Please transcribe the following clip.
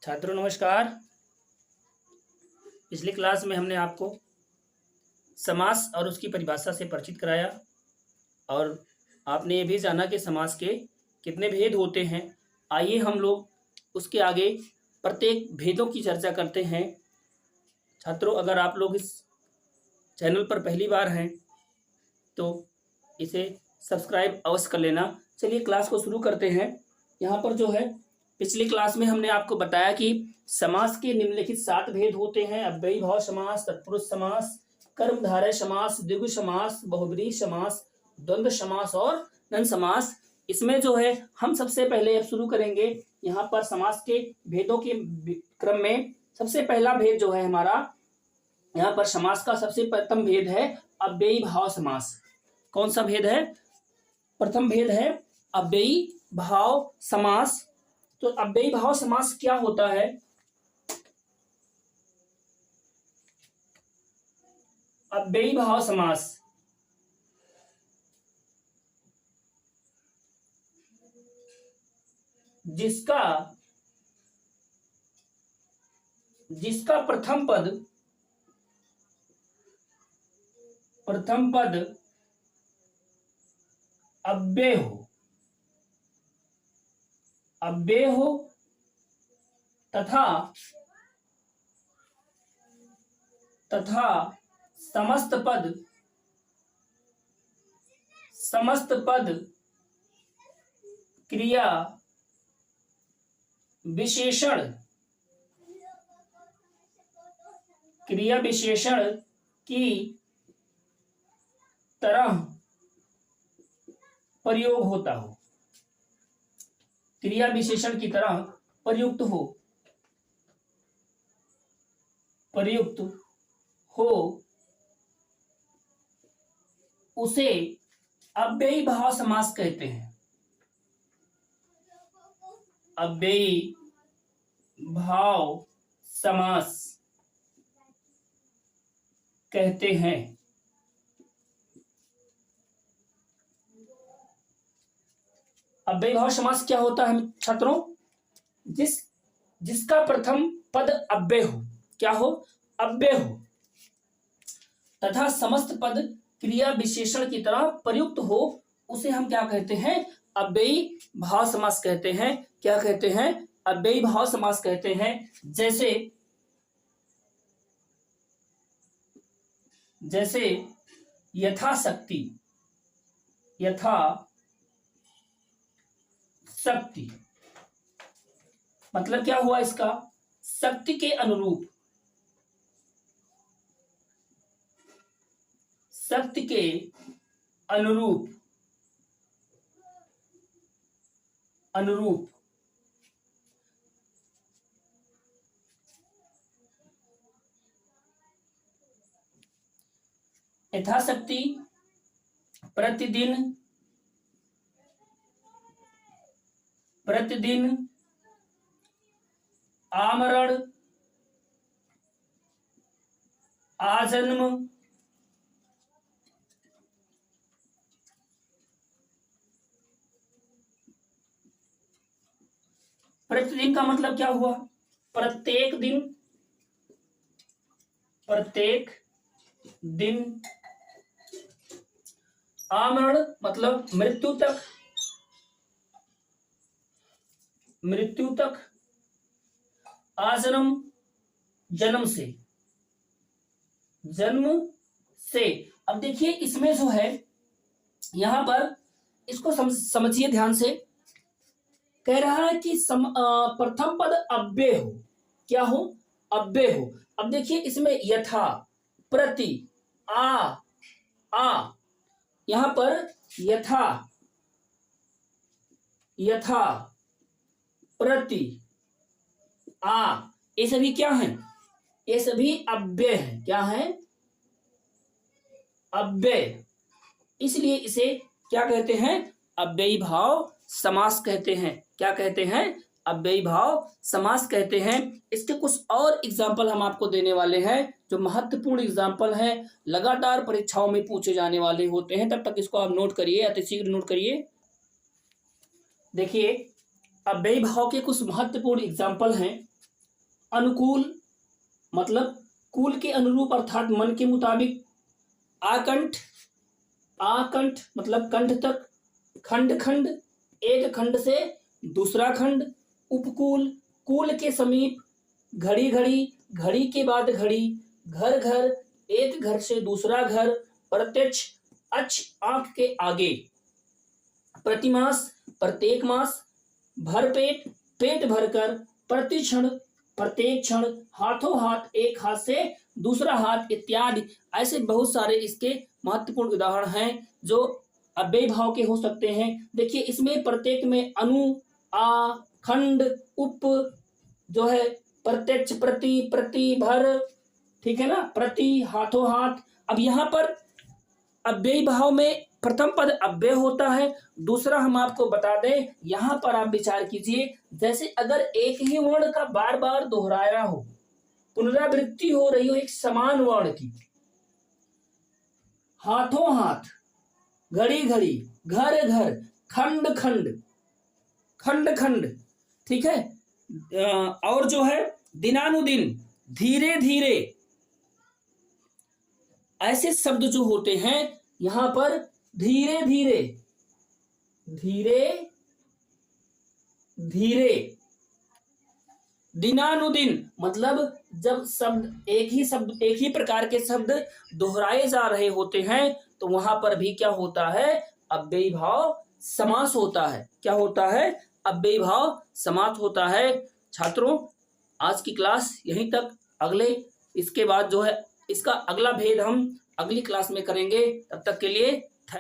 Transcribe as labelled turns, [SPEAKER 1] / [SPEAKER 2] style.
[SPEAKER 1] छात्रों नमस्कार। पिछली क्लास में हमने आपको समास और उसकी परिभाषा से परिचित कराया और आपने ये भी जाना कि समास के कितने भेद होते हैं। आइए हम लोग उसके आगे प्रत्येक भेदों की चर्चा करते हैं। छात्रों, अगर आप लोग इस चैनल पर पहली बार हैं तो इसे सब्सक्राइब अवश्य कर लेना। चलिए क्लास को शुरू करते हैं। यहाँ पर जो है पिछली क्लास में हमने आपको बताया कि समास के निम्नलिखित 7 भेद होते हैं: अव्ययी भाव समास, तत्पुरुष समास, कर्मधारय समास, द्विगु समास, बहुब्रीहि समास, द्वंद्व समास और द्वंद्व समास। इसमें जो है हम सबसे पहले अब शुरू करेंगे। यहाँ पर समास के भेदों के क्रम में सबसे पहला भेद जो है हमारा, यहाँ पर समास का सबसे प्रथम भेद है अव्ययी भाव समास। कौन सा भेद है? प्रथम भेद है अव्ययी भाव समास। तो अव्ययी भाव समास क्या होता है? अव्ययी भाव समास जिसका प्रथम पद अव्यय हो तथा समस्त पद क्रिया विशेषण की तरह प्रयोग होता हो, क्रिया विशेषण की तरह प्रयुक्त हो उसे अव्ययी भाव समास कहते हैं। अव्ययी भाव समास कहते हैं। अव्ययी भाव समास क्या होता है छात्रों? जिसका प्रथम पद अव्यय हो, क्या हो? अव्यय हो, तथा समस्त पद क्रिया विशेषण की तरह प्रयुक्त हो, उसे हम क्या कहते हैं? अव्ययी भाव समास कहते हैं। क्या कहते हैं? अव्ययी भाव समास कहते हैं। जैसे यथाशक्ति, मतलब क्या हुआ इसका? शक्ति के अनुरूप, यथाशक्ति प्रतिदिन आमरण, आजन्म, प्रतिदिन का मतलब क्या हुआ? प्रत्येक दिन। आमरण मतलब मृत्यु तक। आजन्म जन्म से। अब देखिए इसमें जो है, यहां पर इसको समझिए ध्यान से। कह रहा है कि प्रथम पद अव्यय हो। क्या हो? अव्यय हो। अब देखिए इसमें यथा, प्रति, आ, यहां पर यथा, प्रति, आ, ये सभी क्या हैं? ये सभी अव्यय हैं। क्या है? अव्यय। इसलिए इसे क्या कहते हैं? अव्ययी भाव समास कहते हैं। क्या कहते हैं? अव्ययी भाव समास कहते हैं। इसके कुछ और एग्जाम्पल हम आपको देने वाले हैं, जो महत्वपूर्ण एग्जाम्पल हैं, लगातार परीक्षाओं में पूछे जाने वाले होते हैं। तब तक इसको आप नोट करिए, अतिशीघ्र नोट करिए। देखिए अव्ययी भाव के कुछ महत्वपूर्ण एग्जाम्पल हैं। अनुकूल मतलब कुल के अनुरूप अर्थात मन के मुताबिक। आकंठ, आकंठ मतलब कंठ तक। खंड खंड, एक खंड से दूसरा खंड। उपकूल, कुल के समीप। घड़ी घड़ी, घड़ी के बाद घड़ी। घर घर, एक घर से दूसरा घर। प्रत्यक्ष, अक्ष आंख के आगे। प्रतिमास, प्रत्येक मास। भरपेट, पेट भरकर। प्रतिक्षण, प्रत्येक क्षण। हाथों हाथ, एक हाथ से दूसरा हाथ इत्यादि। ऐसे बहुत सारे इसके महत्वपूर्ण उदाहरण हैं जो अव्ययी भाव के हो सकते हैं। देखिए इसमें प्रत्येक में अनु, आ, खंड, उप जो है प्रत्यक्ष, प्रति, प्रति, भर, ठीक है ना, प्रति, हाथों हाथ। अब यहाँ पर अव्ययी भाव में प्रथम पद अव्यय होता है। दूसरा हम आपको बता दें, यहां पर आप विचार कीजिए, जैसे अगर एक ही वर्ण का बार बार दोहराया हो, पुनरावृत्ति हो रही हो एक समान वर्ण की। हाथों हाथ, घड़ी घड़ी, घर घर, खंड खंड, खंड खंड, ठीक है। और जो है दिनानुदिन, धीरे धीरे, ऐसे शब्द जो होते हैं यहां पर धीरे धीरे, धीरे धीरे। दिनानुदिन मतलब जब शब्द एक ही प्रकार के शब्द दोहराए जा रहे होते हैं तो वहां पर भी क्या होता है, अव्ययी भाव समास होता है। क्या होता है, अव्ययी भाव समास होता है। छात्रों आज की क्लास यहीं तक। अगले इसके बाद जो है इसका अगला भेद हम अगली क्लास में करेंगे। तब तक के लिए